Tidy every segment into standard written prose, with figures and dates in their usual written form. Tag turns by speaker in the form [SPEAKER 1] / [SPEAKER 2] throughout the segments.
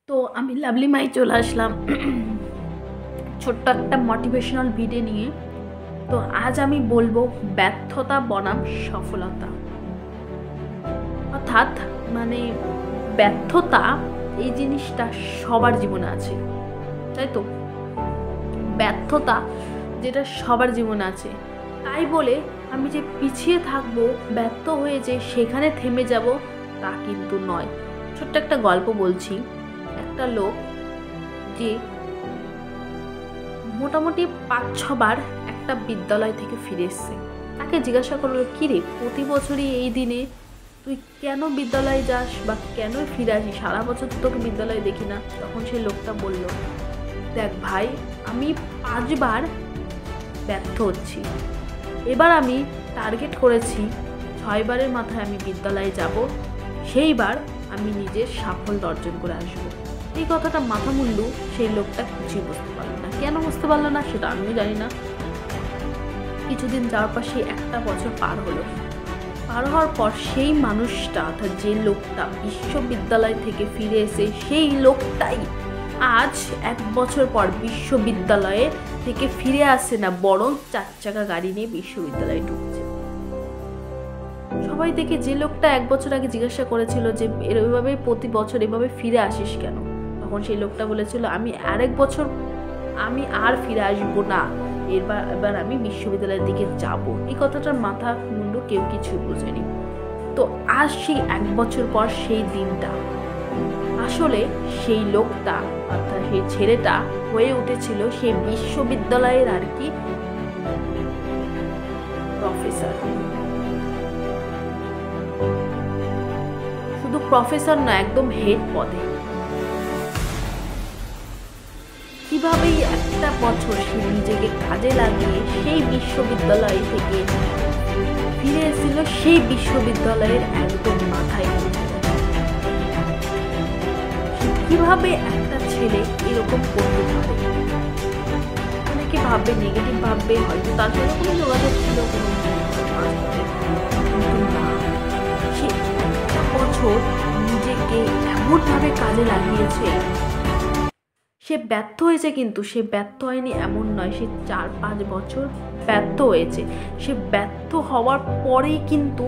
[SPEAKER 1] তো আমি লাভলি মাই চলে আসলাম ছোট্ট একটা মোটিভেশনাল ভিডিও নিয়ে। তো আজ আমি বলবো ব্যর্থতা বনাম সফলতা। অর্থাৎ মানে ব্যর্থতা এই জিনিসটা সবার জীবনে আছে, তাই তো? ব্যর্থতা যেটা সবার জীবনে আছে, তাই বলে আমি যে পিছিয়ে থাকবো, ব্যর্থ হয়ে যে সেখানে থেমে যাব তা কিন্তু নয়। ছোট্ট একটা গল্প বলছি। একটা লোক যে মোটামুটি 5-6 বার একটা বিদ্যালয় থেকে ফিরে এসছে, তাকে জিজ্ঞাসা করলো, কিরে প্রতি বছরই এই দিনে তুই কেন বিদ্যালয়ে যাস বা কেন ফিরে আসিস, সারা বছর তো তোকে বিদ্যালয়ে দেখি না। তখন সেই লোকটা বলল, দেখ ভাই, আমি 5 বার ব্যর্থ হচ্ছি, এবার আমি টার্গেট করেছি 6 বারের মাথায় আমি বিদ্যালয়ে যাব, সেইবার আমি নিজের সাফল্য অর্জন করে আসবো। এই কথাটা মাথা মুন্ডু সেই লোকটা কিছুই বুঝতে পারলো না। কেন বুঝতে পারলো না সেটা আমিও জানি না। কিছুদিন যাওয়ার পর সেই একটা বছর পার হলো। পার হওয়ার পর সেই মানুষটা, অর্থাৎ যে লোকটা বিশ্ববিদ্যালয় থেকে ফিরে এসে, সেই লোকটাই আজ 1 বছর পর বিশ্ববিদ্যালয়ে থেকে ফিরে আসে না, বরং 4 চাকা গাড়ি নিয়ে বিশ্ববিদ্যালয়ে ঢুকছে। সবাই দেখে যে লোকটা 1 বছর আগে জিজ্ঞাসা করেছিল যে এভাবে প্রতি বছর এভাবে ফিরে আসিস কেন, তখন সেই লোকটা বলেছিল, আমি আরেক বছর আমি আর ফিরে আসবো না, এবার আমি বিশ্ববিদ্যালয়ের দিকে যাব। এই কথাটার মাথা মুন্ডু কেউ কিছু বোঝেনি। তো আজ সেই 1 বছর পর সেই দিনটা, আসলে সেই লোকটা অর্থাৎ সেই ছেলেটা হয়ে উঠেছিল সেই বিশ্ববিদ্যালয়ের আর কি প্রফেসর। শুধু প্রফেসর না, একদম হেড পদে। কিভাবেই একটা বছর সে নিজেকে কাজে লাগিয়ে সেই বিশ্ববিদ্যালয় থেকে ফিরে এসেছিল সেই বিশ্ববিদ্যালয়ের একদম মাথায়। কিভাবে একটা ছেলে এরকম করতে পারে? অনেকে ভাববে, নেগেটিভ ভাববে, হয়তো তার সাথে কোনো যোগাযোগ ছিল, সে একটা বছর নিজেকে এমনভাবে কাজে লাগিয়েছে। সে ব্যর্থ হয়েছে, কিন্তু সে ব্যর্থ হয়নি এমন নয়, সে 4-5 বছর ব্যর্থ হয়েছে। সে ব্যর্থ হওয়ার পরেই কিন্তু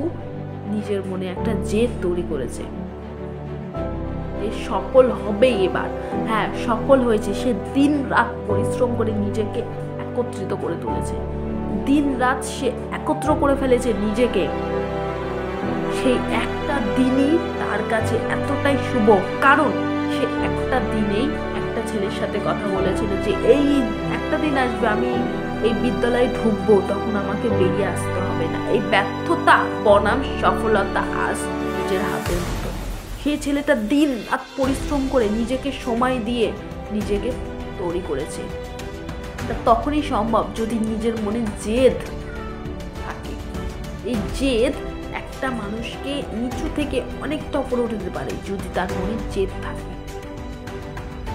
[SPEAKER 1] নিজের মনে একটা জেদ তৈরি করেছে, সফল হবেই এবার। হ্যাঁ, সফল হয়েছে। সে দিন রাত পরিশ্রম করে নিজেকে একত্রিত করে তুলেছে, দিন রাত সে একত্র করে ফেলেছে নিজেকে। সেই একটা দিনই তার কাছে এতটাই শুভ, কারণ সে একটা দিনেই একটা ছেলের সাথে কথা বলেছিল যে এই একটা দিন আসবে আমি এই বিদ্যালয়ে ঢুকবো, তখন আমাকে বেরিয়ে আসতে হবে না। এই ব্যর্থতা বনাম সফলতা আজ নিজের হাতের মতো। সেই ছেলেটা দিন রাত পরিশ্রম করে নিজেকে সময় দিয়ে নিজেকে তৈরি করেছে। তখনই সম্ভব যদি নিজের মনে জেদ থাকে। এই জেদ একটা মানুষকে নিচু থেকে অনেকটা উপরে উঠে দিতে পারে যদি তার মনে জেদ থাকে।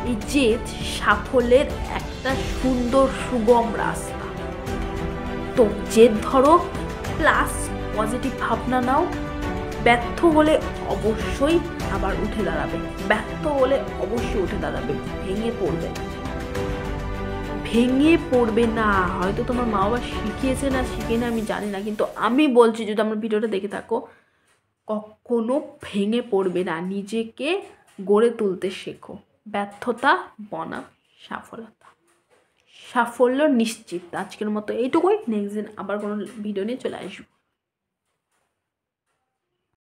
[SPEAKER 1] এই জেদ সাফল্যের একটা সুন্দর সুগম রাস্তা। তো জেদ ধরো, প্লাস পজিটিভ ভাবনা নাও। ব্যর্থ হলে অবশ্যই আবার উঠে দাঁড়াবে, ব্যর্থ হলে অবশ্যই উঠে দাঁড়াবে, ভেঙে পড়বে না। হয়তো তোমার মা বাবা শিখিয়েছে না শিখে না আমি জানি না, কিন্তু আমি বলছি, যদি আমার ভিডিওটা দেখে থাকো, কখনো ভেঙে পড়বে না, নিজেকে গড়ে তুলতে শেখো। ব্যর্থতা বনাম সফলতা, সাফল্য নিশ্চিত। আজকের মতো এইটুকুই। নেক্সট দিন আবার কোনো ভিডিও নিয়ে চলে আসবো।